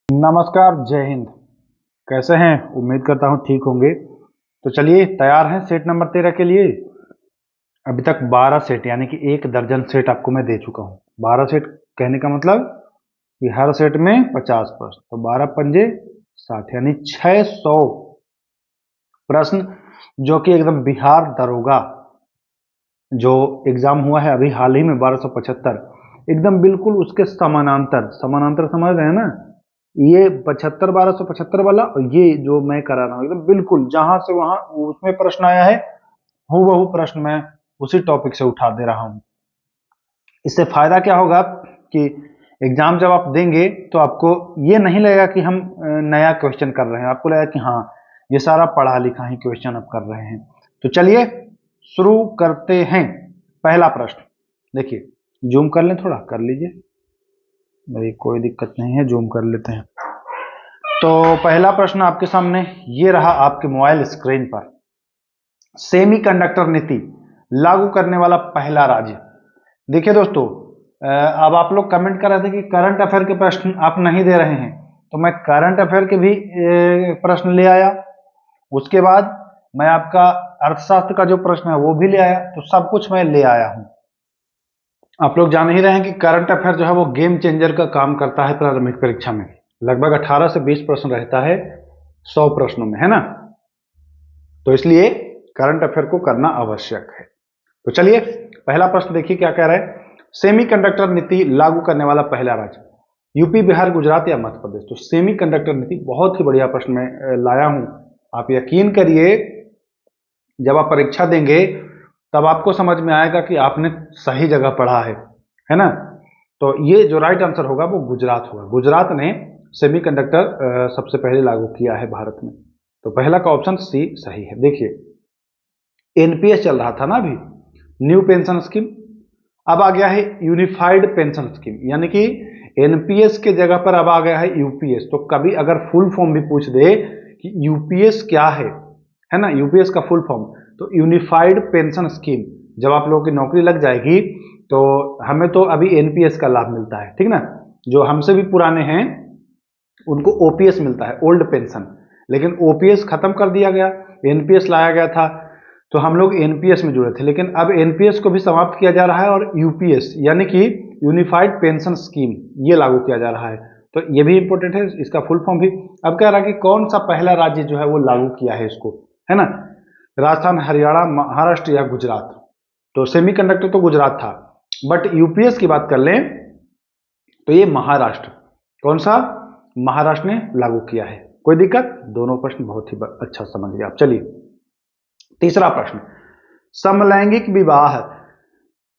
नमस्कार, जय हिंद। कैसे हैं? उम्मीद करता हूं ठीक होंगे। तो चलिए, तैयार हैं सेट नंबर 13 के लिए। अभी तक 12 सेट यानी कि 1 दर्जन सेट आपको मैं दे चुका हूं। 12 सेट कहने का मतलब कि हर सेट में 50 प्रश्न, तो 12 पंजे 60 यानी 600 प्रश्न, जो कि एकदम बिहार दरोगा जो एग्जाम हुआ है अभी हाल ही में 1275, एकदम बिल्कुल उसके समानांतर समानांतर समझ रहे हैं ना। ये 75 1275 वाला और ये जो मैं करा रहा हूँ एकदम बिल्कुल जहां से वहां उसमें प्रश्न आया है, हूबहू प्रश्न मैं उसी टॉपिक से उठा दे रहा हूँ। इससे फायदा क्या होगा कि एग्जाम जब आप देंगे तो आपको ये नहीं लगेगा कि हम नया क्वेश्चन कर रहे हैं, आपको लगेगा कि हाँ, ये सारा पढ़ा लिखा ही क्वेश्चन अब कर रहे हैं। तो चलिए शुरू करते हैं। पहला प्रश्न देखिए, जूम कर लें, थोड़ा कर लीजिए भाई, कोई दिक्कत नहीं है, जूम कर लेते हैं। तो पहला प्रश्न आपके सामने ये रहा आपके मोबाइल स्क्रीन पर। सेमीकंडक्टर नीति लागू करने वाला पहला राज्य। देखिए दोस्तों, अब आप लोग कमेंट कर रहे थे कि करंट अफेयर के प्रश्न आप नहीं दे रहे हैं, तो मैं करंट अफेयर के भी प्रश्न ले आया। उसके बाद मैं आपका अर्थशास्त्र का जो प्रश्न है वो भी ले आया। तो सब कुछ मैं ले आया हूं। आप लोग जान ही रहे हैं कि करंट अफेयर जो है वो गेम चेंजर का काम करता है प्रारंभिक परीक्षा में। लगभग 18 से 20 प्रश्न रहता है 100 प्रश्नों में, है ना। तो इसलिए करंट अफेयर को करना आवश्यक है। तो चलिए पहला प्रश्न देखिए क्या कह रहा है। सेमीकंडक्टर नीति लागू करने वाला पहला राज्य यूपी, बिहार, गुजरात या मध्य प्रदेश। तो सेमीकंडक्टर नीति बहुत ही बढ़िया प्रश्न मैं लाया हूं। आप यकीन करिए, जब आप परीक्षा देंगे तब आपको समझ में आएगा कि आपने सही जगह पढ़ा है ना। तो ये जो राइट आंसर होगा वो गुजरात होगा। गुजरात ने सेमीकंडक्टर सबसे पहले लागू किया है भारत में। तो पहला का ऑप्शन सी सही है। देखिए, एनपीएस चल रहा था ना अभी, न्यू पेंशन स्कीम। अब आ गया है यूनिफाइड पेंशन स्कीम, यानी कि एनपीएस के जगह पर अब आ गया है यूपीएस। तो कभी अगर फुल फॉर्म भी पूछ दे कि यूपीएस क्या है ना, यूपीएस का फुल फॉर्म, तो यूनिफाइड पेंशन स्कीम। जब आप लोगों की नौकरी लग जाएगी तो हमें तो अभी एनपीएस का लाभ मिलता है, ठीक ना। जो हमसे भी पुराने हैं उनको ओपीएस मिलता है, ओल्ड पेंशन। लेकिन ओपीएस खत्म कर दिया गया, एनपीएस लाया गया था, तो हम लोग एनपीएस में जुड़े थे। लेकिन अब एनपीएस को भी समाप्त किया जा रहा है और यूपीएस यानी कि यूनिफाइड पेंशन स्कीम ये लागू किया जा रहा है। तो ये भी इंपॉर्टेंट है, इसका फुल फॉर्म भी। अब कह रहा है कि कौन सा पहला राज्य जो है वो लागू किया है इसको, है ना। राजस्थान, हरियाणा, महाराष्ट्र या गुजरात। तो सेमीकंडक्टर तो गुजरात था, बट यूपीएस की बात कर लें तो ये महाराष्ट्र। कौन सा? महाराष्ट्र ने लागू किया है। कोई दिक्कत? दोनों प्रश्न बहुत ही अच्छा समझ गए आप। चलिए तीसरा प्रश्न, समलैंगिक विवाह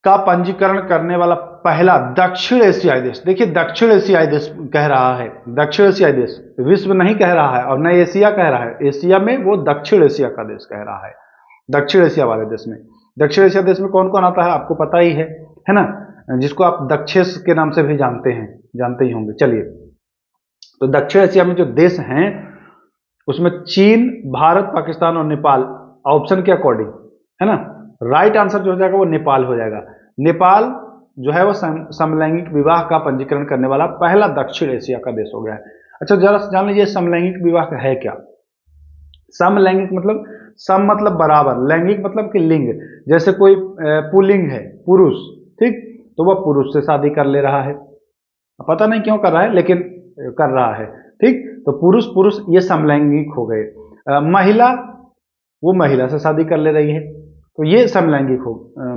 का पंजीकरण करने वाला पहला दक्षिण एशियाई देश। देखिए, दक्षिण एशियाई देश कह रहा है, दक्षिण एशियाई देश, विश्व नहीं कह रहा है और न एशिया कह रहा है। एशिया में वो दक्षिण एशिया का देश कह रहा है। दक्षिण एशिया वाले देश में, दक्षिण एशिया देश में कौन कौन आता है आपको पता ही है ना, जिसको आप दक्षेश के नाम से भी जानते ही होंगे। चलिए, तो दक्षिण एशिया में जो देश हैं उसमें चीन, भारत, पाकिस्तान और नेपाल ऑप्शन के अकॉर्डिंग, है ना। राइट आंसर जो हो जाएगा वो नेपाल हो जाएगा। नेपाल जो है वो समलैंगिक विवाह का पंजीकरण करने वाला पहला दक्षिण एशिया का देश हो गया है। अच्छा, जरा जान लीजिए समलैंगिक विवाह है क्या। समलैंगिक मतलब, सम मतलब बराबर, लैंगिक मतलब कि लिंग। जैसे कोई पुल्लिंग है, पुरुष, ठीक, तो वह पुरुष से शादी कर ले रहा है। पता नहीं क्यों कर रहा है, लेकिन कर रहा है, ठीक। तो पुरुष पुरुष ये समलैंगिक हो गए। महिला, वो महिला से शादी कर ले रही है, तो ये समलैंगिक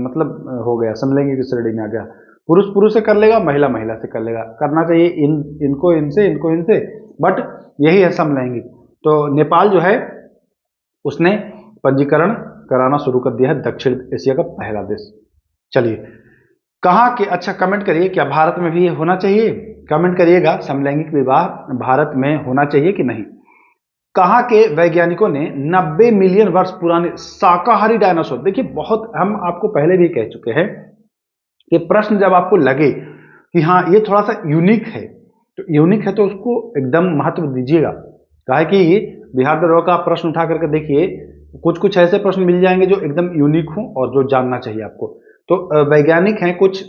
मतलब हो गया, समलैंगिक श्रेणी में आ गया। पुरुष पुरुष से कर लेगा, महिला महिला से कर लेगा। करना चाहिए इनको इनसे, इनको इनसे, बट यही है समलैंगिक। तो नेपाल जो है उसने पंजीकरण कराना शुरू कर दिया है, दक्षिण एशिया का पहला देश। चलिए, कहाँ के, अच्छा कमेंट करिए, क्या भारत में भी ये होना चाहिए? कमेंट करिएगा, समलैंगिक विवाह भारत में होना चाहिए कि नहीं। कहाँ के वैज्ञानिकों ने 90 मिलियन वर्ष पुराने शाकाहारी डायनासोर, देखिए बहुत, हम आपको पहले भी कह चुके हैं कि प्रश्न जब आपको लगे कि हाँ ये थोड़ा सा यूनिक है, तो यूनिक है तो उसको एकदम महत्व दीजिएगा। कहा कि बिहार दरोगा का प्रश्न उठा करके देखिए, कुछ कुछ ऐसे प्रश्न मिल जाएंगे जो एकदम यूनिक हो और जो जानना चाहिए आपको। तो वैज्ञानिक हैं कुछ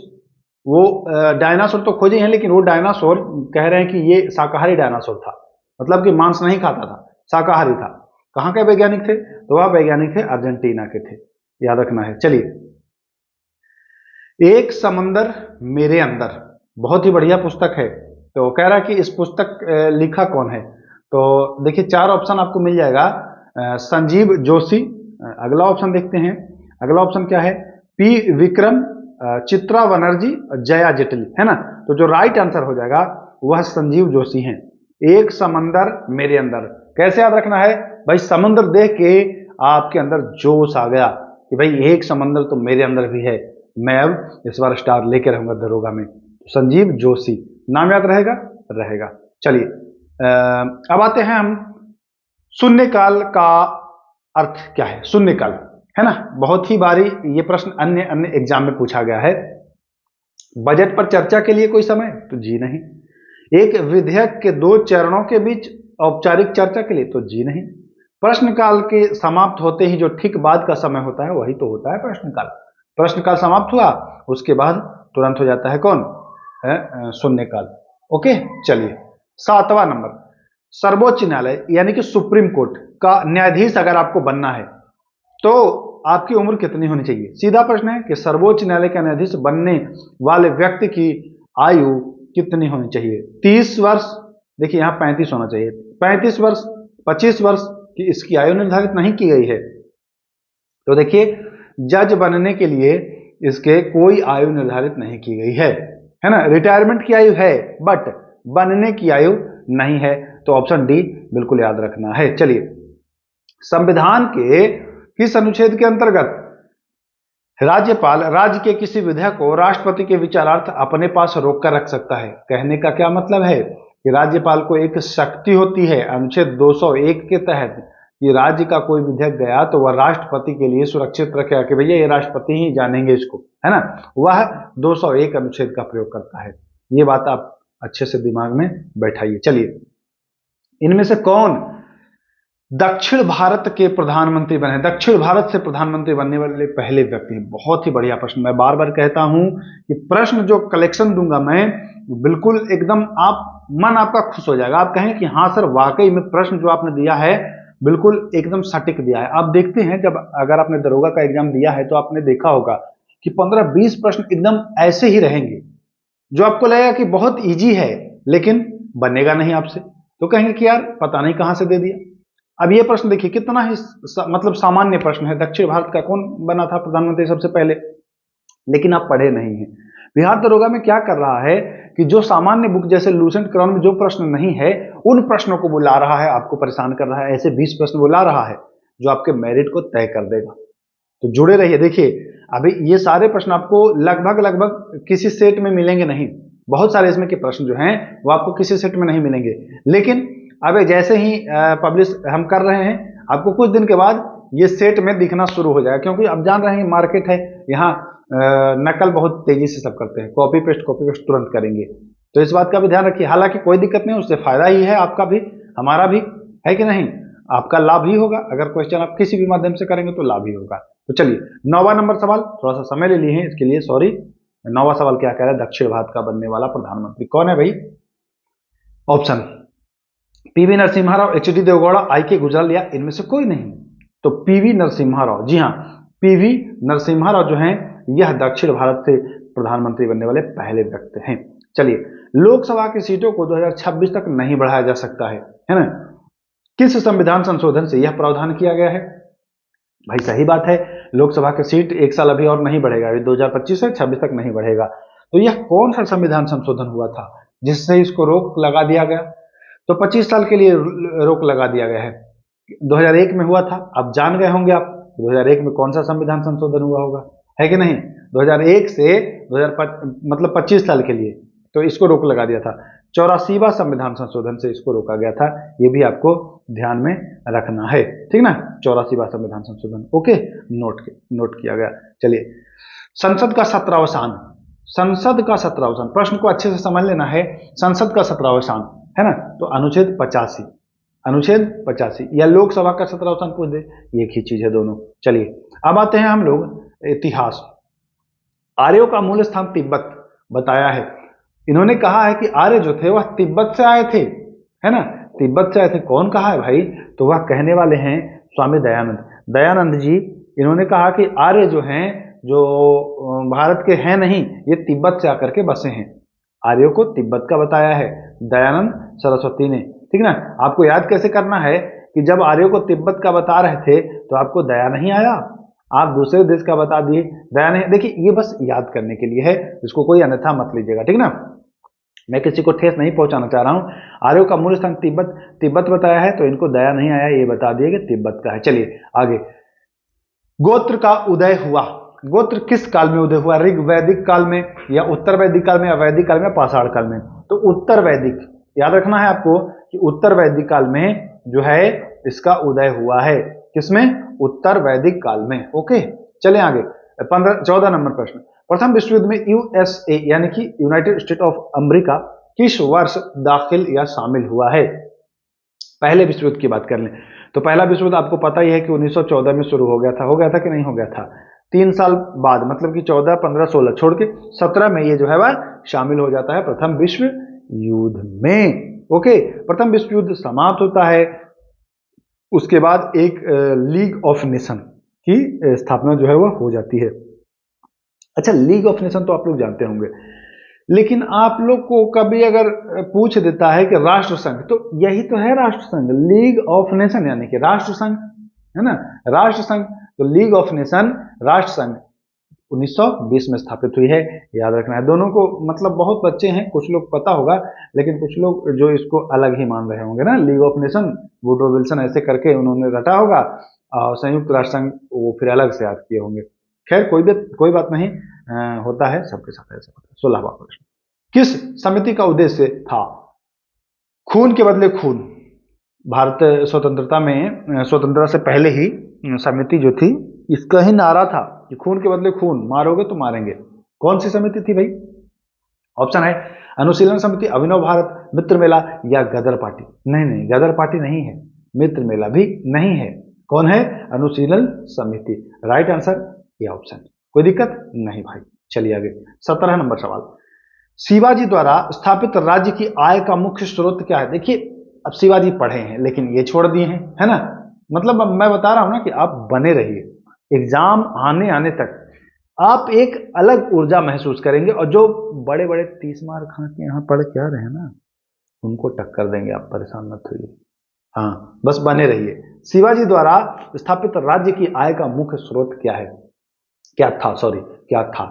वो डायनासोर तो खोजे हैं, लेकिन वो डायनासोर कह रहे हैं कि ये शाकाहारी डायनासोर था, मतलब कि मांस नहीं खाता था, शाकाहारी था। कहाँ के वैज्ञानिक थे? तो वह वैज्ञानिक थे अर्जेंटीना के थे, याद रखना है। चलिए, एक समंदर मेरे अंदर, बहुत ही बढ़िया पुस्तक है। तो कह रहा है कि इस पुस्तक लिखा कौन है? तो देखिए, चार ऑप्शन आपको मिल जाएगा। संजीव जोशी, अगला ऑप्शन देखते हैं। अगला ऑप्शन क्या है? पी विक्रम, चित्रा बनर्जी, जया जेटली, है ना। तो जो राइट आंसर हो जाएगा वह संजीव जोशी हैं। एक समंदर मेरे अंदर, कैसे याद रखना है भाई? समुद्र देख के आपके अंदर जोश आ गया कि भाई एक समंदर तो मेरे अंदर भी है, मैं अब इस बार स्टार लेके रहूंगा दरोगा में। संजीव जोशी नाम याद रहेगा? रहेगा। चलिए, अब आते हैं हम, शून्यकाल का अर्थ क्या है? शून्यकाल, है ना, बहुत ही बारी ये प्रश्न अन्य अन्य एग्जाम में पूछा गया है। बजट पर चर्चा के लिए कोई समय? तो जी नहीं। एक विधेयक के दो चरणों के बीच औपचारिक चर्चा के लिए? तो जी नहीं। प्रश्नकाल के समाप्त होते ही जो ठीक बाद का समय होता है वही तो होता है प्रश्नकाल। प्रश्नकाल समाप्त हुआ, उसके बाद तुरंत हो जाता है कौन? शून्यकाल। ओके, चलिए, सातवां नंबर, सर्वोच्च न्यायालय यानी कि सुप्रीम कोर्ट का न्यायाधीश अगर आपको बनना है तो आपकी उम्र कितनी होनी चाहिए? सीधा प्रश्न है कि सर्वोच्च न्यायालय का न्यायाधीश बनने वाले व्यक्ति की आयु कितनी होनी चाहिए? 30 वर्ष, देखिए यहां 35 होना चाहिए, 35 वर्ष, 25 वर्ष की इसकी आयु निर्धारित नहीं की गई है। तो देखिए, जज बनने के लिए इसके कोई आयु निर्धारित नहीं की गई है ना। रिटायरमेंट की आयु है, बट बनने की आयु नहीं है। तो ऑप्शन डी बिल्कुल याद रखना है। चलिए, संविधान के किस अनुच्छेद के अंतर्गत राज्यपाल राज्य के किसी विधेयक को राष्ट्रपति के विचारार्थ अपने पास रोक कर रख सकता है? कहने का क्या मतलब है कि राज्यपाल को एक शक्ति होती है अनुच्छेद 201 के तहत कि राज्य का कोई विधेयक गया तो वह राष्ट्रपति के लिए सुरक्षित रखेगा कि भैया ये राष्ट्रपति ही जानेंगे इसको, है ना। वह 201 अनुच्छेद का प्रयोग करता है। ये बात आप अच्छे से दिमाग में बैठाइए। चलिए, इनमें से कौन दक्षिण भारत के प्रधानमंत्री बने? दक्षिण भारत से प्रधानमंत्री बनने वाले पहले व्यक्ति हैं। बहुत ही बढ़िया प्रश्न। मैं बार बार कहता हूं कि प्रश्न जो कलेक्शन दूंगा मैं, बिल्कुल एकदम आप मन आपका खुश हो जाएगा। आप कहें कि हाँ सर, वाकई में प्रश्न जो आपने दिया है बिल्कुल एकदम सटीक दिया है। आप देखते हैं, जब अगर आपने दरोगा का एग्जाम दिया है तो आपने देखा होगा कि 15-20 प्रश्न एकदम ऐसे ही रहेंगे जो आपको लगेगा कि बहुत ईजी है, लेकिन बनेगा नहीं आपसे, तो कहेंगे कि यार पता नहीं कहां से दे दिया। अब ये प्रश्न देखिए, कितना ही मतलब सामान्य प्रश्न है। दक्षिण भारत का कौन बना था प्रधानमंत्री सबसे पहले? लेकिन आप पढ़े नहीं हैं। बिहार दरोगा में क्या कर रहा है कि जो सामान्य बुक जैसे लूसेंट क्राउन में जो प्रश्न नहीं है उन प्रश्नों को वो ला रहा है, आपको परेशान कर रहा है। ऐसे 20 प्रश्न वो ला रहा है जो आपके मेरिट को तय कर देगा। तो जुड़े रहिए। देखिए, अभी ये सारे प्रश्न आपको लगभग लगभग किसी सेट में मिलेंगे नहीं। बहुत सारे इसमें के प्रश्न जो हैं वो आपको किसी सेट में नहीं मिलेंगे, लेकिन अब जैसे ही पब्लिश हम कर रहे हैं, आपको कुछ दिन के बाद ये सेट में दिखना शुरू हो जाएगा। क्योंकि अब जान रहे हैं मार्केट है, यहाँ नकल बहुत तेजी से सब करते हैं, कॉपी पेस्ट तुरंत करेंगे। तो इस बात का भी ध्यान रखिए। हालांकि कोई दिक्कत नहीं, उससे फायदा ही है, आपका भी हमारा भी, है कि नहीं। आपका लाभ ही होगा, अगर क्वेश्चन आप किसी भी माध्यम से करेंगे तो लाभ ही होगा। तो चलिए, 9वां नंबर सवाल, थोड़ा सा समय ले लिए हैं इसके लिए, सॉरी। 9वां सवाल क्या कह रहा है? दक्षिण भारत का बनने वाला प्रधानमंत्री कौन है भाई? Option PV Narasimha Rao, H D Deve Gowda, I K Gujral, या इनमें से कोई नहीं। तो पीवी नरसिम्हा राव, जी हाँ, पीवी नरसिम्हा राव जो हैं यह दक्षिण भारत से प्रधानमंत्री बनने वाले पहले व्यक्ति हैं। चलिए, लोकसभा की सीटों को 2026 तक नहीं बढ़ाया जा सकता है ना। किस संविधान संशोधन से यह प्रावधान किया गया है? भाई सही बात है, लोकसभा की सीट एक साल अभी और नहीं बढ़ेगा, 2025 से 26 तक नहीं बढ़ेगा। तो यह कौन सा संविधान संशोधन हुआ था जिससे इसको रोक लगा दिया गया? तो 25 साल के लिए रोक लगा दिया गया है। 2001 में हुआ था। अब जान गए होंगे आप 2001 में कौन सा संविधान संशोधन हुआ होगा, है कि नहीं। 2001 से 2005 25 साल के लिए तो इसको रोक लगा दिया था। 84वां संविधान संशोधन से इसको रोका गया था। ये भी आपको ध्यान में रखना है, ठीक ना। 84वां संविधान संशोधन, ओके, नोट किया गया। चलिए, संसद का 17वां, संसद का 17वां, प्रश्न को अच्छे से समझ लेना है। संसद का 17वां, है ना, तो अनुच्छेद 85, अनुच्छेद 85 या लोकसभा का 17वां पूछ दे, एक ही चीज है दोनों। चलिए, अब आते हैं हम लोग इतिहास। आर्यों का मूल स्थान तिब्बत, बताया है। इन्होंने कहा है कि आर्य जो थे वह तिब्बत से आए थे, है ना, तिब्बत से आए थे। कौन कहा है भाई? तो वह कहने वाले हैं स्वामी दयानंद। दयानंद जी इन्होंने कहा कि आर्य जो हैं, जो भारत के हैं नहीं, ये तिब्बत से आकर के बसे हैं। आर्यों को तिब्बत का बताया है दयानंद सरस्वती ने, ठीक ना। आपको याद कैसे करना है कि जब आर्यों को तिब्बत का बता रहे थे तो आपको दया नहीं आया, आप दूसरे देश का बता दिए, दया नहीं। देखिए ये बस याद करने के लिए है, इसको कोई अन्यथा मत लीजिएगा, ठीक ना। मैं किसी को ठेस नहीं पहुंचाना चाह रहा हूं। आर्यों का मूल स्थान तिब्बत, तिब्बत बताया है तो इनको दया नहीं आया, ये बता दिए कि तिब्बत का है। चलिए आगे। गोत्र का उदय हुआ। गोत्र किस काल में उदय हुआ? ऋग वैदिक काल में, या उत्तर वैदिक काल में, या वैदिक काल में, पाषाण काल में? तो उत्तर वैदिक, याद रखना है आपको कि उत्तर वैदिक काल में जो है इसका उदय हुआ है। किसमें? उत्तर वैदिक काल में। ओके, चले आगे। 14 नंबर प्रश्न। प्रथम विश्व युद्ध में यूएसए यानी कि यूनाइटेड स्टेट ऑफ अमेरिका किस वर्ष दाखिल या शामिल हुआ है? पहले विश्व युद्ध की बात कर लें तो पहला विश्व युद्ध आपको पता ही है कि 1914 में शुरू हो गया था कि नहीं हो गया था? 3 साल बाद, मतलब कि 14, 15, 16 छोड़ के 17 में ये जो है वह शामिल हो जाता है प्रथम विश्व युद्ध में। ओके, प्रथम विश्व युद्ध समाप्त होता है, उसके बाद एक लीग ऑफ नेशन की स्थापना जो है वह हो जाती है। अच्छा, लीग ऑफ नेशन तो आप लोग जानते होंगे, लेकिन आप लोग को कभी अगर पूछ देता है कि राष्ट्र संघ, तो यही तो है राष्ट्र संघ, लीग ऑफ नेशन यानी कि राष्ट्र संघ, है ना, राष्ट्र संघ। तो लीग ऑफ नेशन, राष्ट्र संघ 1920 में स्थापित हुई है, याद रखना है। दोनों को मतलब बहुत बच्चे हैं, कुछ लोग पता होगा, लेकिन कुछ लोग जो इसको अलग ही मान रहे होंगे ना। League of nation Woodrow Wilson ऐसे करके उन्होंने रटा होगा, और संयुक्त राष्ट्र संघ वो फिर अलग से याद किए होंगे। खैर कोई बात नहीं, होता है सबके साथ ऐसा होता है। 16वां प्रश्न। किस समिति का उद्देश्य था खून के बदले खून? भारत स्वतंत्रता में, स्वतंत्रता से पहले ही समिति जो थी, इसका ही नारा था कि खून के बदले खून, मारोगे तो मारेंगे। कौन सी समिति थी भाई? ऑप्शन है अनुशीलन समिति, अभिनव भारत, मित्र मेला, या गदर पार्टी। नहीं, गदर पार्टी नहीं है, मित्र मेला भी नहीं है। कौन है? अनुशीलन समिति। राइट आंसर ये ऑप्शन। कोई दिक्कत नहीं भाई। चलिए आगे। 17 नंबर सवाल। शिवाजी द्वारा स्थापित राज्य की आय का मुख्य स्रोत क्या है? देखिए, अब शिवाजी पढ़े हैं लेकिन ये छोड़ दिए हैं, है ना। मतलब अब मैं बता रहा हूं ना कि आप बने रहिए, एग्जाम आने तक आप एक अलग ऊर्जा महसूस करेंगे, और जो बड़े बड़े 30 मार्क खा के यहाँ पढ़ के आ रहे हैं ना, उनको टक्कर देंगे आप, परेशान मत होइए। हाँ, बस बने रहिए। शिवाजी द्वारा स्थापित राज्य की आय का मुख्य स्रोत क्या है? क्या था?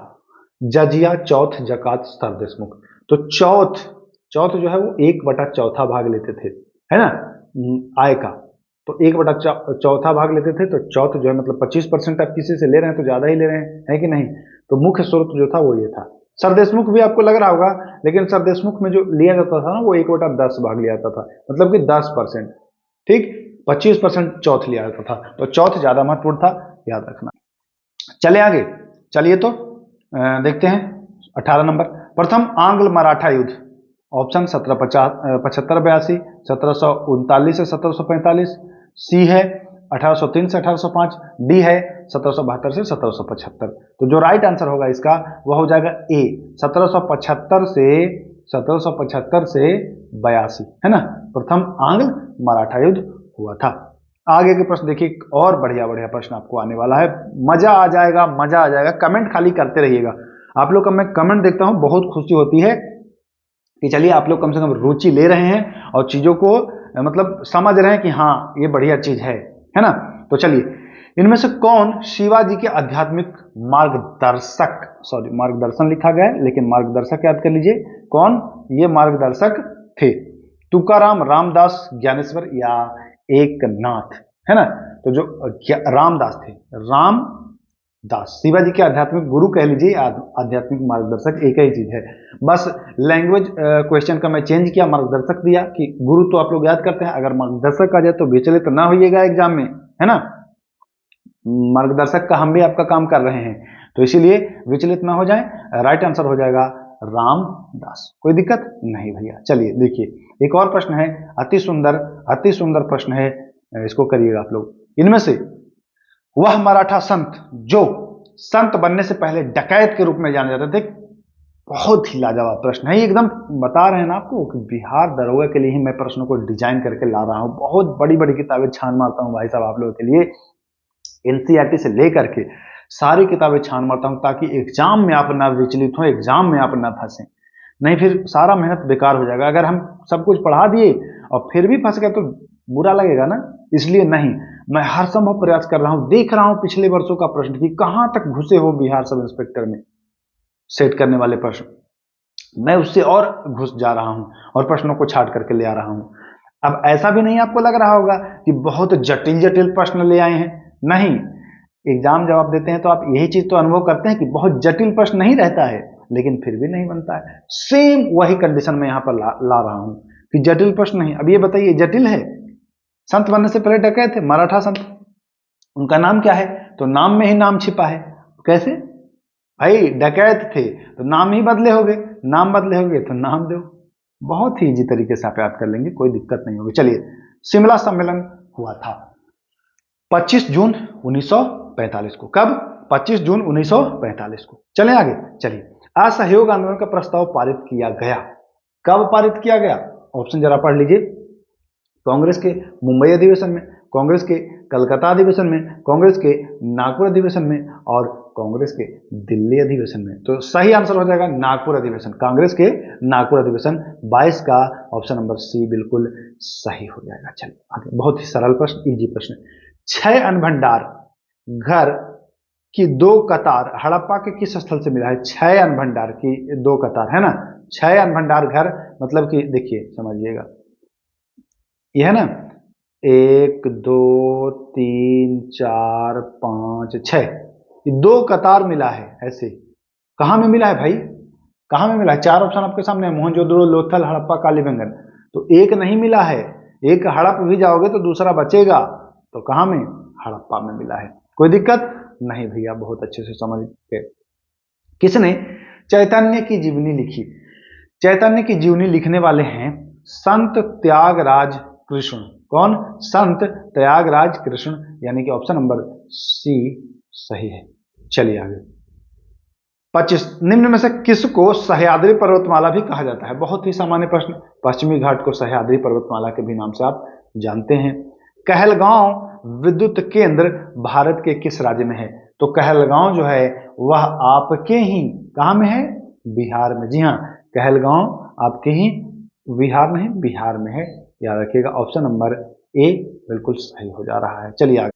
जजिया, चौथ, जकात, सरदेशमुख। तो चौथ जो है वो 1/4 भाग लेते थे, है ना, आय का। तो 1/4 भाग लेते थे, तो चौथ जो है मतलब 25% आप किसी से ले रहे हैं तो ज्यादा ही ले रहे हैं, है कि नहीं। तो मुख्य स्रोत जो था वो ये था। सरदेशमुख भी आपको लग रहा होगा, लेकिन सरदेशमुख में जो लिया जाता था ना वो 1/10 भाग लिया जाता था, मतलब कि 10%, ठीक। 25% चौथ लिया जाता था, तो चौथ ज्यादा महत्वपूर्ण था, याद रखना। चले आगे। चलिए तो देखते हैं 18 नंबर। प्रथम आंग्ल मराठा युद्ध। ऑप्शन 1775-82, 1739 से 1745, सी है 1803 से 1805, डी है 1772 से 1775। तो जो राइट आंसर होगा इसका वह हो जाएगा ए, 1775 से 82, है ना। प्रथम आंग्ल मराठा युद्ध हुआ था। आगे के प्रश्न देखिए, और बढ़िया प्रश्न आपको आने वाला है, मजा आ जाएगा। कमेंट खाली करते रहिएगा। आप लोग का मैं कमेंट देखता हूं, बहुत खुशी होती है कि चलिए आप लोग कम से कम रुचि ले रहे हैं और चीजों को मतलब समझ रहे हैं कि हाँ ये बढ़िया चीज है ना। तो चलिए, इनमें से कौन शिवाजी के आध्यात्मिक मार्गदर्शन लिखा गया है, लेकिन मार्गदर्शक याद कर लीजिए, कौन ये मार्गदर्शक थे? तुकाराम, रामदास, ज्ञानेश्वर, या एकनाथ, है ना। तो जो रामदास थे, रामदास शिवाजी के आध्यात्मिक गुरु कह लीजिए, आध्यात्मिक मार्गदर्शक एक ही चीज है। बस लैंग्वेज क्वेश्चन का मैं चेंज किया, मार्गदर्शक दिया कि गुरु तो आप लोग याद करते हैं, अगर मार्गदर्शक आ जाए तो विचलित ना होइएगा एग्जाम में, है ना। मार्गदर्शक का हम भी आपका काम कर रहे हैं, तो इसीलिए विचलित ना हो जाए। राइट आंसर हो जाएगा रामदास। कोई दिक्कत नहीं भैया। चलिए देखिए, एक और प्रश्न है, अति सुंदर प्रश्न है, इसको करिएगा आप लोग। इनमें से वह मराठा संत जो संत बनने से पहले डकैत के रूप में जाने जाते थे, बहुत ही लाजवाब प्रश्न है, एकदम बता रहे हैं ना आपको कि बिहार दरोगा के लिए ही मैं प्रश्नों को डिजाइन करके ला रहा हूँ। बहुत बड़ी बड़ी किताबें छान मारता हूँ भाई साहब आप लोगों के लिए, एनसीईआरटी से लेकर के सारी किताबें छान मारता हूँ, ताकि एग्जाम में आप ना विचलित हो, एग्जाम में आप ना फंसे। नहीं फिर सारा मेहनत बेकार हो जाएगा। अगर हम सब कुछ पढ़ा दिए और फिर भी फंस गए तो बुरा लगेगा ना। इसलिए नहीं, मैं हर संभव प्रयास कर रहा हूँ, देख रहा हूँ पिछले वर्षों का प्रश्न कि कहाँ तक घुसे हो बिहार सब इंस्पेक्टर में सेट करने वाले प्रश्न, मैं उससे और घुस जा रहा हूँ और प्रश्नों को छाट करके ले आ रहा हूँ। अब ऐसा भी नहीं आपको लग रहा होगा कि बहुत जटिल जटिल प्रश्न ले आए हैं, नहीं। एग्जाम जब आप देते हैं तो आप यही चीज तो अनुभव करते हैं कि बहुत जटिल प्रश्न नहीं रहता है, लेकिन फिर भी नहीं बनता है। सेम वही कंडीशन में यहाँ पर ला रहा हूँ कि जटिल प्रश्न नहीं। अब ये बताइए जटिल है, संत बनने से पहले डकैत थे, मराठा संत, उनका नाम क्या है? तो नाम में ही नाम छिपा है। कैसे भाई? डकैत थे तो नाम ही बदले होगे, नाम बदले होगे तो नाम दो। बहुत ही इजी तरीके से आप याद कर लेंगे, कोई दिक्कत नहीं होगी। चलिए, शिमला सम्मेलन हुआ था 25 जून 1945 को। कब? 25 जून 1945 को। चलें आगे, चलिए। असहयोग आंदोलन का प्रस्ताव पारित किया गया। कब पारित किया गया? ऑप्शन जरा पढ़ लीजिए। कांग्रेस के मुंबई अधिवेशन में, कांग्रेस के कलकत्ता अधिवेशन में, कांग्रेस के नागपुर अधिवेशन में और कांग्रेस के दिल्ली अधिवेशन में। तो सही आंसर हो जाएगा नागपुर अधिवेशन, कांग्रेस के नागपुर अधिवेशन 22 का ऑप्शन नंबर सी बिल्कुल सही हो जाएगा। चलिए आगे, बहुत ही सरल प्रश्न, इजी प्रश्न। 6 अन्न भंडार घर की 2 कतार हड़प्पा के किस स्थल से मिला है? 6 अन्न भंडार की 2 कतार है ना, 6 अन्न भंडार घर, मतलब कि देखिए समझिएगा, यह है ना 1 2 3 4 5 6, 2 कतार मिला है ऐसे। कहां में मिला है भाई? कहां में मिला है? 4 ऑप्शन आपके सामने है, मोहनजोदड़ो, लोथल, हड़प्पा, कालीबंगन। तो एक नहीं मिला है, एक हड़प भी जाओगे तो दूसरा बचेगा। तो कहां में? हड़प्पा में मिला है। कोई दिक्कत नहीं भैया, बहुत अच्छे से समझ गए। किसने चैतन्य की जीवनी लिखी? चैतन्य की जीवनी लिखने वाले हैं संत त्यागराज कृष्ण। कौन? संत त्यागराज कृष्ण, यानी कि ऑप्शन नंबर सी सही है। चलिए आगे। 25 निम्न में से किसको सह्याद्री पर्वतमाला भी कहा जाता है? बहुत ही सामान्य प्रश्न। पश्चिमी घाट को सह्याद्री पर्वतमाला के भी नाम से आप जानते हैं। कहलगांव विद्युत केंद्र भारत के किस राज्य में है? तो कहलगांव जो है वह आपके ही कहां में है? बिहार में। जी हाँ, कहलगांव आपके ही बिहार में है, बिहार में है, याद रखिएगा। ऑप्शन नंबर ए बिल्कुल सही हो जा रहा है। चलिए आगे,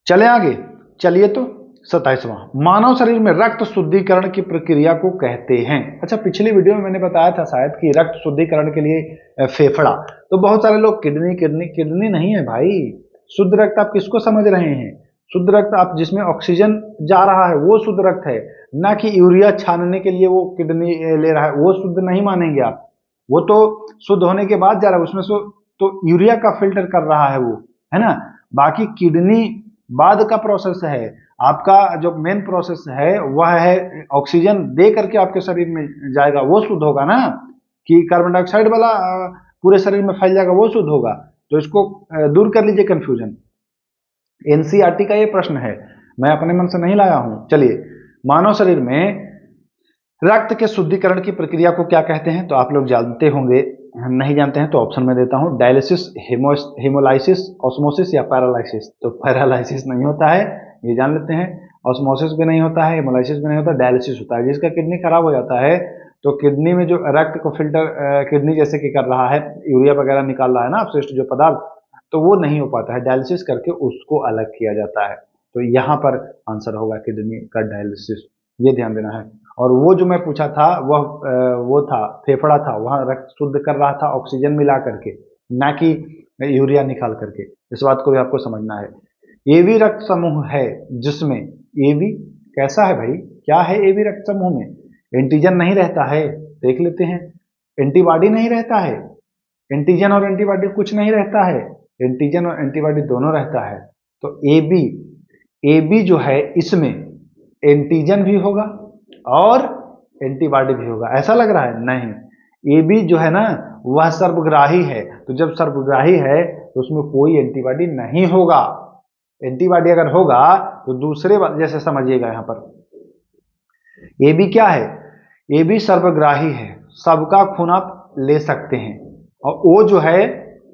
चले आगे। चलिए तो 27वां, मानव शरीर में रक्त शुद्धिकरण की प्रक्रिया को कहते हैं। अच्छा, पिछली वीडियो में मैंने बताया था शायद कि रक्त शुद्धिकरण के लिए फेफड़ा, तो बहुत सारे लोग किडनी किडनी किडनी नहीं है भाई। शुद्ध रक्त आप किसको समझ रहे हैं? शुद्ध रक्त आप जिसमें ऑक्सीजन जा रहा है वो शुद्ध रक्त है, ना कि यूरिया छानने के लिए वो किडनी ले रहा है, वो शुद्ध नहीं मानेंगे आप। वो तो शुद्ध होने के बाद जा रहा है, उसमें से तो यूरिया का फिल्टर कर रहा है वो, है ना। बाकी किडनी बाद का प्रोसेस है, आपका जो मेन प्रोसेस है वह है ऑक्सीजन दे करके आपके शरीर में जाएगा, वो शुद्ध होगा ना। कि कार्बन डाइऑक्साइड वाला पूरे शरीर में फैल जाएगा, वो शुद्ध होगा। तो इसको दूर कर लीजिए कंफ्यूजन। एनसीईआरटी का ये प्रश्न है, मैं अपने मन से नहीं लाया हूं। चलिए, मानव शरीर में रक्त के शुद्धिकरण की प्रक्रिया को क्या कहते हैं? तो आप लोग जानते होंगे, नहीं जानते हैं तो ऑप्शन में देता हूं, डायलिसिस, हेमोलाइसिस, ऑस्मोसिस या पैरालाइसिस। तो पैरालाइसिस नहीं होता है, ये जान लेते हैं। ऑस्मोसिस भी नहीं होता है, हेमोलाइसिस भी नहीं होता, डायलिसिस होता है। जिसका किडनी खराब हो जाता है तो किडनी में जो रक्त को फिल्टर किडनी जैसे कि कर रहा है, यूरिया वगैरह निकाल रहा है ना अपशिष्ट जो पदार्थ, तो वो नहीं हो पाता है, डायलिसिस करके उसको अलग किया जाता है। तो यहाँ पर आंसर होगा किडनी का डायलिसिस, ये ध्यान देना है। और वो जो मैं पूछा था वो था फेफड़ा था, वहां रक्त शुद्ध कर रहा था ऑक्सीजन मिला करके, ना कि यूरिया निकाल करके। इस बात को भी आपको समझना है। एबी रक्त समूह है जिसमें, एबी कैसा है भाई, क्या है एबी रक्त समूह में? एंटीजन नहीं रहता है, देख लेते हैं। एंटीबॉडी नहीं रहता है, एंटीजन और एंटीबॉडी कुछ नहीं रहता है, एंटीजन और एंटीबॉडी दोनों रहता है। तो एबी, एबी जो है इसमें एंटीजन भी होगा और एंटीबॉडी भी होगा, ऐसा लग रहा है? नहीं, एबी जो है ना वह सर्वग्राही है। तो जब सर्वग्राही है तो उसमें कोई एंटीबॉडी नहीं होगा। एंटीबॉडी अगर होगा तो दूसरे जैसे समझिएगा, यहां पर एबी क्या है? ए बी सर्वग्राही है, सबका खून आप ले सकते हैं, और ओ जो है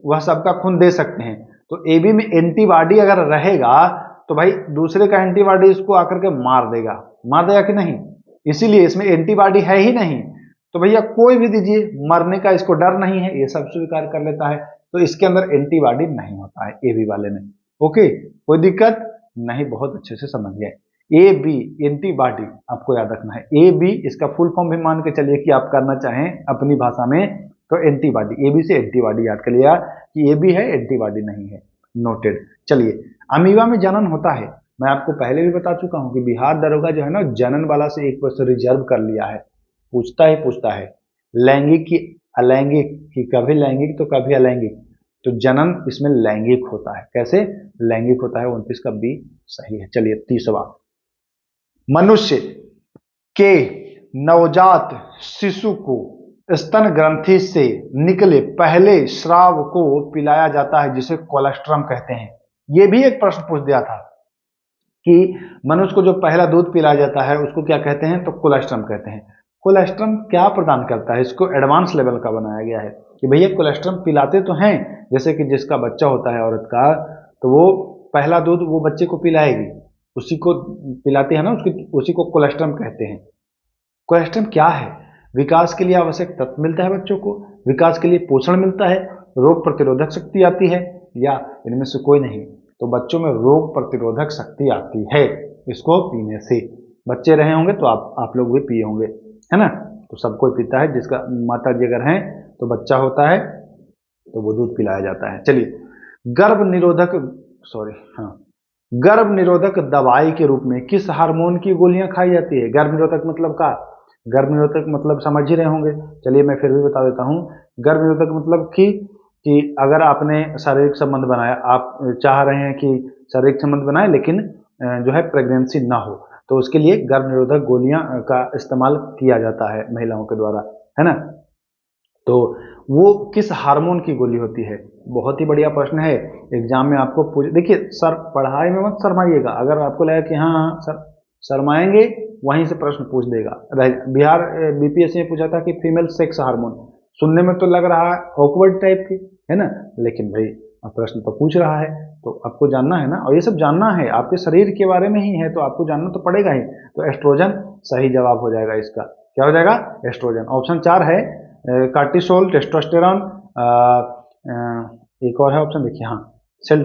वह सबका खून दे सकते हैं। तो ए बी में एंटीबॉडी अगर रहेगा तो भाई दूसरे का एंटीबॉडी इसको आकर के मार देगा कि नहीं, इसीलिए इसमें एंटीबॉडी है ही नहीं, तो भैया कोई भी दीजिए, मरने का इसको डर नहीं है, ये सब स्वीकार कर लेता है, तो इसके अंदर एंटीबॉडी नहीं होता है ए बी वाले में। ओके, कोई दिक्कत नहीं, बहुत अच्छे से समझ गए। ए बी एंटीबॉडी आपको याद रखना है, ए बी इसका फुल फॉर्म भी मान के चलिए कि आप करना चाहें अपनी भाषा में, तो एंटीबॉडी, ए बी से एंटीबॉडी याद कर लिया कि ए बी है, एंटीबॉडी नहीं है, नोटेड। चलिए, अमीबा में जनन होता है, मैं आपको पहले भी बता चुका हूं कि बिहार दरोगा जो है ना, जनन वाला से एक क्वेश्चन रिजर्व कर लिया है, पूछता है लैंगिक की अलैंगिक की, कभी लैंगिक तो कभी अलैंगिक, तो जनन इसमें लैंगिक होता है। कैसे लैंगिक होता है? 29 का बी सही है। चलिए, 30वां, मनुष्य के नवजात शिशु को स्तन ग्रंथि से निकले पहले स्राव को पिलाया जाता है, जिसे कोलेस्ट्रम कहते हैं। यह भी एक प्रश्न पूछ दिया था कि मनुष्य को जो पहला दूध पिलाया जाता है उसको क्या कहते हैं, तो कोलेस्ट्रम कहते हैं। कोलेस्ट्रम क्या प्रदान करता है? इसको एडवांस लेवल का बनाया गया है कि भैया कोलेस्ट्रम पिलाते तो हैं, जैसे कि जिसका बच्चा होता है औरत का, तो वो पहला दूध वो बच्चे को पिलाएगी, उसी को पिलाते हैं ना, उसी को कोलेस्ट्रम कहते हैं। कोलेस्ट्रम क्या है? विकास के लिए आवश्यक तत्व मिलता है बच्चों को, विकास के लिए पोषण मिलता है, रोग प्रतिरोधक शक्ति आती है, या इनमें से कोई नहीं। तो बच्चों में रोग प्रतिरोधक शक्ति आती है इसको पीने से। बच्चे रहे होंगे तो आप लोग भी पिए होंगे, है ना, तो सब कोई पीता है, जिसका माता जी अगर हैं तो बच्चा होता है तो वो दूध पिलाया जाता है। चलिए, गर्भ निरोधक दवाई के रूप में किस हार्मोन की गोलियां खाई जाती है? गर्भ निरोधक मतलब का, गर्भ निरोधक मतलब समझ ही रहे होंगे, चलिए मैं फिर भी बता देता हूं। गर्भ निरोधक मतलब कि अगर आपने शारीरिक संबंध बनाया, आप चाह रहे हैं कि शारीरिक संबंध बनाए लेकिन जो है प्रेगनेंसी ना हो, तो उसके लिए गर्भ निरोधक गोलियां का इस्तेमाल किया जाता है महिलाओं के द्वारा, है ना। तो वो किस हार्मोन की गोली होती है? बहुत ही बढ़िया प्रश्न है, एग्जाम में आपको पूछ, देखिए सर पढ़ाई में मत शर्माइएगा, अगर आपको लगा कि हाँ सर शर्माएंगे, वहीं से प्रश्न पूछ देगा। बिहार बीपीएससी में पूछा था कि फीमेल सेक्स हार्मोन, सुनने में तो लग रहा है ऑकवर्ड टाइप की, है ना, लेकिन भाई प्रश्न तो पूछ रहा है तो आपको जानना है ना, और ये सब जानना है, आपके शरीर के बारे में ही है तो आपको जानना तो पड़ेगा ही। तो एस्ट्रोजन सही जवाब हो जाएगा इसका, क्या हो जाएगा? एस्ट्रोजन। ऑप्शन 4 है कार्टिसोल, टेस्टोस्टेरॉन, एक और है ऑप्शन देखिए, हाँ सेल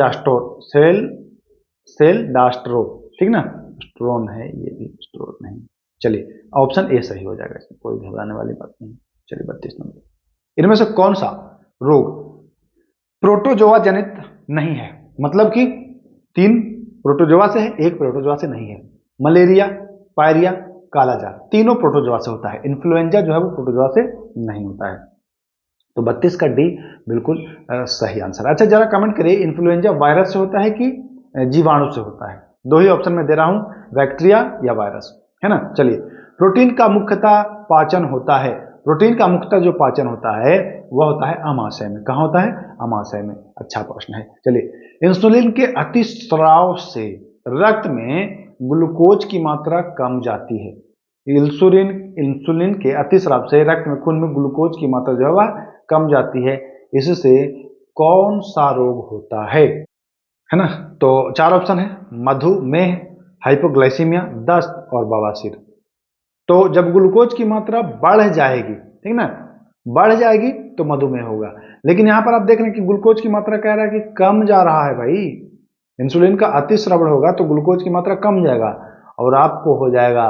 डास्ट्रो, ठीक ना, स्ट्रोन है ये भी, स्ट्रोन नहीं। चलिए, ऑप्शन ए सही हो जाएगा, इसमें कोई घबराने वाली बात नहीं। चलिए, 32 नंबर, इनमें से कौन सा रोग प्रोटोजोआ जनित नहीं है? मतलब कि 3 प्रोटोजोआ से है, 1 प्रोटोजोआ से नहीं है। मलेरिया, पायरिया, कालाजार, तीनों प्रोटोजोआ से होता है। इन्फ्लुएंजा जो है वो प्रोटोजोआ से नहीं होता है। तो 32 का डी बिल्कुल सही आंसर। अच्छा, जरा कमेंट करिए, इन्फ्लुएंजा वायरस से होता है कि जीवाणु से होता है? 2 ही ऑप्शन में दे रहा हूं, बैक्टीरिया या वायरस, है ना। चलिए, प्रोटीन का मुख्यतः पाचन होता है, प्रोटीन का मुख्यतः जो पाचन होता है वह होता है अमाशय में। कहाँ होता है? अमाशय में। अच्छा प्रश्न है। चलिए, इंसुलिन के अतिस्राव से रक्त में ग्लूकोज की मात्रा कम जाती है। इंसुलिन के अतिस्राव से रक्त में, खून में ग्लूकोज की मात्रा जो है वह कम जाती है। इससे कौन सा रोग होता है ना। तो 4 ऑप्शन है, मधुमेह, हाइपोग्लाइसीमिया, दस्त और बवासीर। तो जब ग्लूकोज की मात्रा बढ़ जाएगी, ठीक ना, बढ़ जाएगी तो मधुमेह होगा। लेकिन यहां पर आप देख रहे हैं कि ग्लूकोज की मात्रा कह रहा है कि कम जा रहा है भाई, इंसुलिन का अतिस्राव होगा तो ग्लूकोज की मात्रा कम जाएगा और आपको हो जाएगा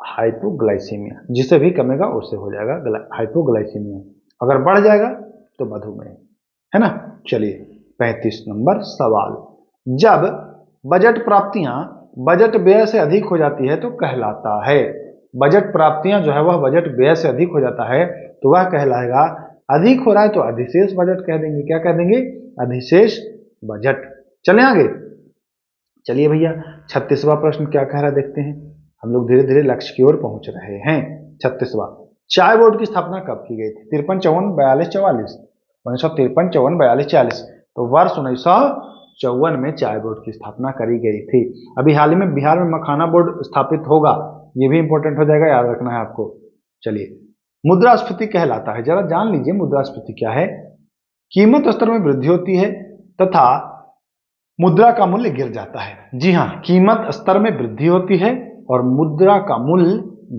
हाइपोग्लाइसीमिया, जिसे भी कमेगा उससे हो जाएगा हाइपोग्लाइसीमिया। अगर बढ़ जाएगा तो मधुमेह, है ना। चलिए, 35 नंबर सवाल, जब बजट प्राप्तियां बजट व्यय से अधिक हो जाती है तो कहलाता है? बजट प्राप्तियां जो है वह बजट व्यय से अधिक हो जाता है तो वह कहलाएगा, अधिक हो रहा है तो अधिशेष बजट कह देंगे। क्या कह देंगे? अधिशेष बजट। चले आगे, चलिए भैया 36वां प्रश्न क्या कह रहा है देखते हैं। हम लोग धीरे धीरे लक्ष्य की ओर पहुंच रहे हैं। 36वां, चाय बोर्ड की स्थापना कब की गई थी? 53, 54, 42, 1953, 54, 42, 44। तो वर्ष 1954 में चाय बोर्ड की स्थापना करी गई थी। अभी हाल ही में बिहार में मखाना बोर्ड स्थापित होगा, ये भी इंपॉर्टेंट हो जाएगा, याद रखना है आपको। चलिए, मुद्रास्फीति कहलाता है, जरा जान लीजिए मुद्रास्फीति क्या है। कीमत स्तर में वृद्धि होती है तथा मुद्रा का मूल्य गिर जाता है। जी हाँ, कीमत स्तर में वृद्धि होती है और मुद्रा का मूल्य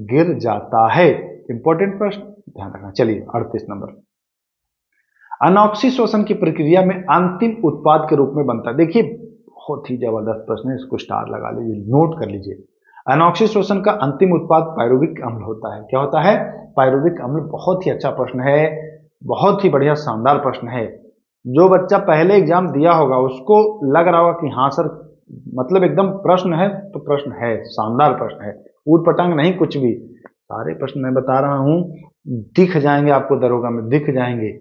गिर जाता है। इंपॉर्टेंट प्रश्न, ध्यान रखना। चलिए 38 नंबर, अनॉक्सी शोषण की प्रक्रिया में अंतिम उत्पाद के रूप में बनता है। देखिए बहुत ही जबरदस्त प्रश्न है, इसको स्टार लगा लीजिए, नोट कर लीजिए। अनॉक्सी शोषण का अंतिम उत्पाद पायरुविक अम्ल होता है। क्या होता है? पायरुविक अम्ल। बहुत ही अच्छा प्रश्न है, बहुत ही बढ़िया शानदार प्रश्न है। जो बच्चा पहले एग्जाम दिया होगा उसको लग रहा होगा कि हाँ सर, मतलब एकदम प्रश्न है तो प्रश्न है, शानदार प्रश्न है, ऊट पटांग नहीं कुछ भी। सारे प्रश्न मैं बता रहा हूं दिख जाएंगे आपको, दरोगा में दिख जाएंगे।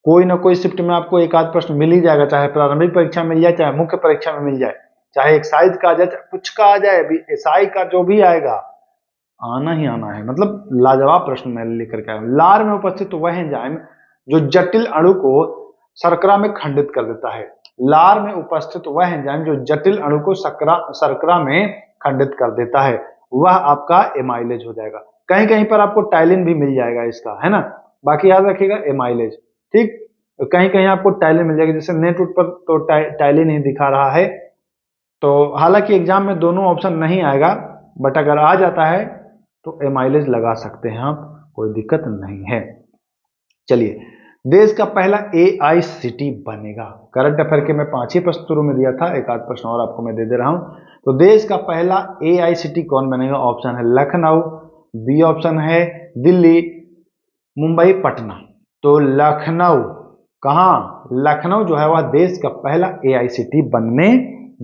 कोई ना कोई शिफ्ट में आपको एक आध प्रश्न मिल ही जाएगा, चाहे प्रारंभिक परीक्षा में मिल जाए, चाहे मुख्य परीक्षा में मिल जाए, चाहे एक्साइज का आ जाए, चाहे कुछ का आ जाए, अभी एसआई का जो भी आएगा आना ही आना है। मतलब लाजवाब प्रश्न मैं लेकर के आया। लार में उपस्थित वह एंजाइम जो जटिल अणु को शर्करा में खंडित कर देता है। लार में उपस्थित वह एंजाइम जो जटिल अणु को शर्करा में खंडित कर देता है, वह आपका एमाइलेज हो जाएगा। कहीं कहीं पर आपको टाइलिन भी मिल जाएगा इसका, है ना। बाकी याद रखिएगा एमाइलेज, ठीक। कहीं कहीं आपको टाइलिन मिल जाएगी, जैसे नेट पर तो टाइलिन ही दिखा रहा है। तो हालांकि एग्जाम में दोनों ऑप्शन नहीं आएगा, बट अगर आ जाता है तो एमाइलेज लगा सकते हैं आप, कोई दिक्कत नहीं है। चलिए, देश का पहला एआईसीटी बनेगा। करंट अफेयर के मैं 5 ही प्रश्न शुरू में दिया था, एक आध प्रश्न और आपको मैं दे रहा हूं। तो देश का पहला एआईसीटी कौन बनेगा? ऑप्शन है लखनऊ, बी ऑप्शन है दिल्ली, मुंबई, पटना। तो लखनऊ, कहां? लखनऊ जो है वह देश का पहला एआईसीटी बनने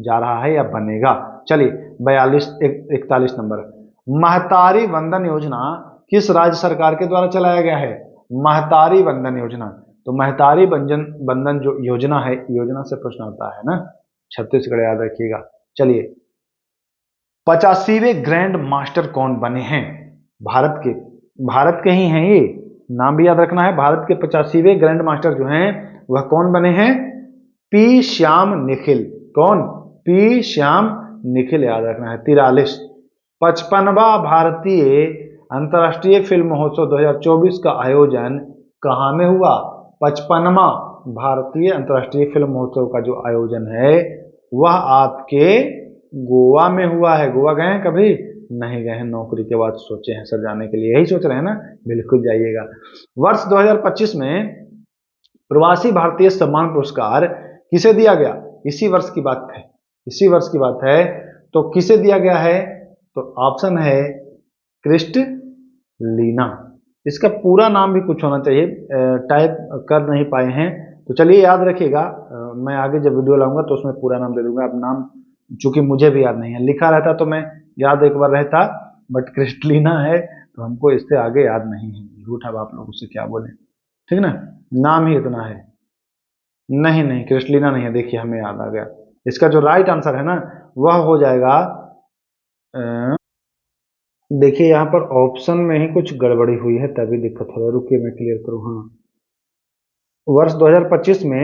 जा रहा है या बनेगा। चलिए 41 नंबर, महतारी वंदन योजना किस राज्य सरकार के द्वारा चलाया गया है? महतारी वंदन योजना। तो महतारी वंदन जो योजना है, योजना से प्रश्न आता है ना, छत्तीसगढ़ याद रखिएगा। चलिए, 85वें ग्रैंड मास्टर कौन बने हैं? भारत के ही हैं ये, नाम भी याद रखना है। भारत के 85वें ग्रैंड मास्टर जो हैं वह कौन बने हैं? पी श्याम निखिल। कौन? पी श्याम निखिल, याद रखना है। 43, 55वां भारतीय अंतर्राष्ट्रीय फिल्म महोत्सव 2024 का आयोजन कहां में हुआ? 55वां भारतीय अंतर्राष्ट्रीय फिल्म महोत्सव का जो आयोजन है वह आपके गोवा में हुआ है। गोवा गए हैं कभी? नहीं गए हैं, नौकरी के बाद सोचे हैं सर जाने के लिए, यही सोच रहे हैं ना, बिल्कुल जाइएगा। वर्ष 2025 में प्रवासी भारतीय सम्मान पुरस्कार किसे दिया गया? इसी वर्ष की बात है, इसी वर्ष की बात है। तो किसे दिया गया है? तो ऑप्शन है क्रिस्टलीना। इसका पूरा नाम भी कुछ होना चाहिए, टाइप कर नहीं पाए हैं तो चलिए याद रखिएगा, मैं आगे जब वीडियो लाऊंगा तो उसमें पूरा नाम दे दूंगा। अब नाम चूंकि मुझे भी याद नहीं है, लिखा रहता तो मैं याद एक बार रहता, बट क्रिस्टलीना है तो हमको इससे आगे याद नहीं है। झूठ अब आप लोग उससे क्या बोले, ठीक ना, नाम ही इतना है। नहीं क्रिस्टलीना नहीं है, देखिए हमें याद आ गया। इसका जो राइट आंसर है ना वह हो जाएगा, देखिए यहाँ पर ऑप्शन में ही कुछ गड़बड़ी हुई है तभी दिक्कत हो रहा है, रुकिए मैं क्लियर करूँ। हाँ, वर्ष 2025 में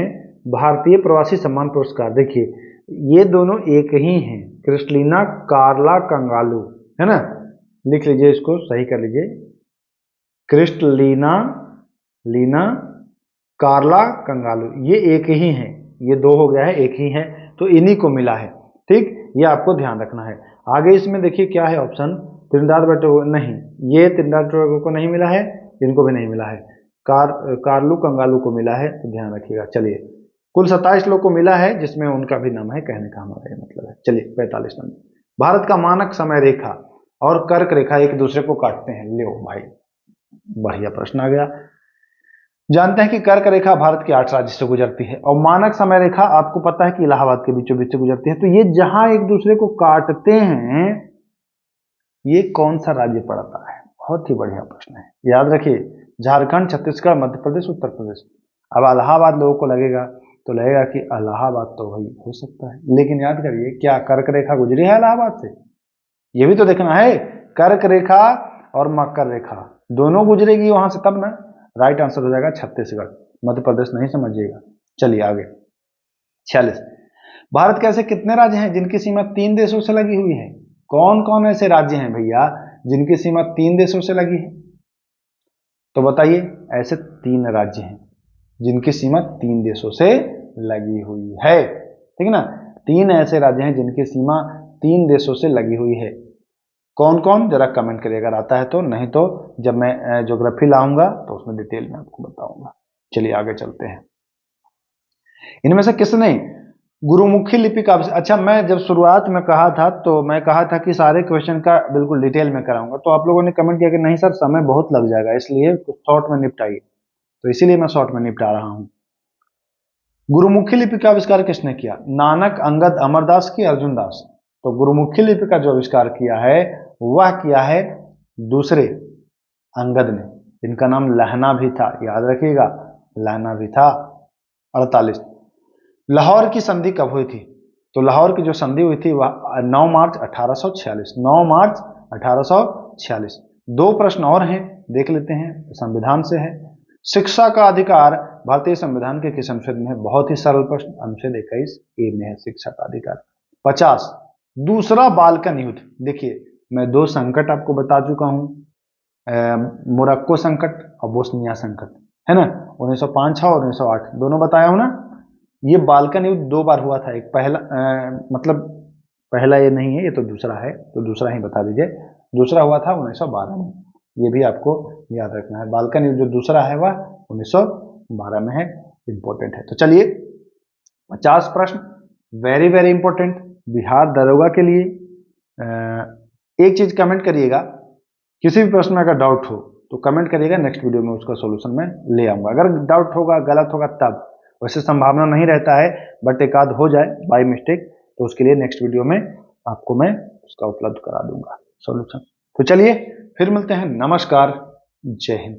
भारतीय प्रवासी सम्मान पुरस्कार, देखिए ये दोनों एक ही हैं, क्रिस्टलीना कार्ला कंगालू, है ना। लिख लीजिए, इसको सही कर लीजिए, क्रिस्टलीना कार्ला कंगालू, ये एक ही हैं, ये दो हो गया है, एक ही है, तो इन्हीं को मिला है, ठीक। ये आपको ध्यान रखना है। आगे इसमें देखिए क्या है ऑप्शन, त्रिनिदाद टोबैगो नहीं, ये त्रिनिदाद टोबैगो को नहीं मिला है, इनको भी नहीं मिला है, कार्लू कंगालू को मिला है, तो ध्यान रखिएगा। चलिए, कुल 27 लोग को मिला है जिसमें उनका भी नाम है, कहने का हमारा ये मतलब है। चलिए 45 नंबर, भारत का मानक समय रेखा और कर्क रेखा एक दूसरे को काटते हैं। लो भाई, बढ़िया प्रश्न आ गया। जानते हैं कि कर्क रेखा भारत के 8 राज्य से गुजरती है और मानक समय रेखा आपको पता है कि इलाहाबाद के बीचों बीच से गुजरती है। तो ये जहां एक दूसरे को काटते हैं ये कौन सा राज्य पड़ता है? बहुत ही बढ़िया प्रश्न है, याद रखिए, झारखंड, छत्तीसगढ़, मध्य प्रदेश, उत्तर प्रदेश। अब इलाहाबाद लोगों को लगेगा कि इलाहाबाद तो वही हो सकता है, लेकिन याद करिए क्या कर्क रेखा गुजरी है इलाहाबाद से? ये भी तो देखना है, कर्क रेखा और मकर रेखा दोनों गुजरेगी वहां से तब ना। राइट आंसर हो जाएगा छत्तीसगढ़, मध्य प्रदेश नहीं समझिएगा। चलिए आगे 46, भारत के ऐसे कितने राज्य हैं जिनकी सीमा 3 देशों से लगी हुई है? कौन कौन ऐसे राज्य हैं भैया जिनकी सीमा 3 देशों से लगी है? तो बताइए, ऐसे 3 राज्य हैं जिनकी सीमा 3 देशों से लगी हुई है, ठीक है ना। 3 ऐसे राज्य हैं जिनकी सीमा 3 देशों से लगी हुई है। कौन कौन, जरा कमेंट करिए अगर आता है तो, नहीं तो जब मैं ज्योग्राफी लाऊंगा तो उसमें डिटेल में आपको बताऊंगा। चलिए आगे चलते हैं। इनमें से किसने गुरुमुखी लिपि का अच्छा, मैं जब शुरुआत में कहा था तो मैं कहा था कि सारे क्वेश्चन का बिल्कुल डिटेल में कराऊंगा, तो आप लोगों ने कमेंट किया कि नहीं सर समय बहुत लग जाएगा, इसलिए शॉर्ट में निपटाइए, तो इसीलिए मैं शॉर्ट में निपटा रहा हूं। गुरुमुखी लिपि का आविष्कार किसने किया? नानक, अंगद, अमरदास की अर्जुन दास? तो गुरुमुखी लिपि का जो आविष्कार किया है वह किया है दूसरे अंगद ने, इनका नाम लहना भी था, याद रखिएगा, लहना भी था। 48, लाहौर की संधि कब हुई थी? तो लाहौर की जो संधि हुई थी वह 9 मार्च 1846, 9 मार्च 1846। 2 प्रश्न और हैं, देख लेते हैं, संविधान से है। शिक्षा का अधिकार भारतीय संविधान के किस अनुच्छेद में है? बहुत ही सरल प्रश्न, अनुच्छेद 21A में है शिक्षा का अधिकार। 50, दूसरा बाल्कन युद्ध, देखिए मैं 2 संकट आपको बता चुका हूं, मोरक्को संकट और बोस्निया संकट, है ना। 1905 और 1908 दोनों बताया हूं ना। ये बाल्कन युद्ध 2 बार हुआ था, एक पहला मतलब पहला ये नहीं है, ये तो दूसरा है, तो दूसरा ही बता दीजिए। दूसरा हुआ था 1912 में, ये भी आपको याद रखना है। बाल्कन युद्ध जो दूसरा है वह 1912 में है, इंपॉर्टेंट है। तो चलिए 50 प्रश्न वेरी वेरी इंपॉर्टेंट बिहार दरोगा के लिए। एक चीज कमेंट करिएगा, किसी भी प्रश्न में अगर डाउट हो तो कमेंट करिएगा, नेक्स्ट वीडियो में उसका सॉल्यूशन मैं ले आऊंगा। अगर डाउट होगा, गलत होगा तब, वैसे संभावना नहीं रहता है, बट एक आध हो जाए बाय मिस्टेक, तो उसके लिए नेक्स्ट वीडियो में आपको मैं उसका उपलब्ध करा दूंगा सॉल्यूशन। तो चलिए फिर मिलते हैं, नमस्कार, जय हिंद।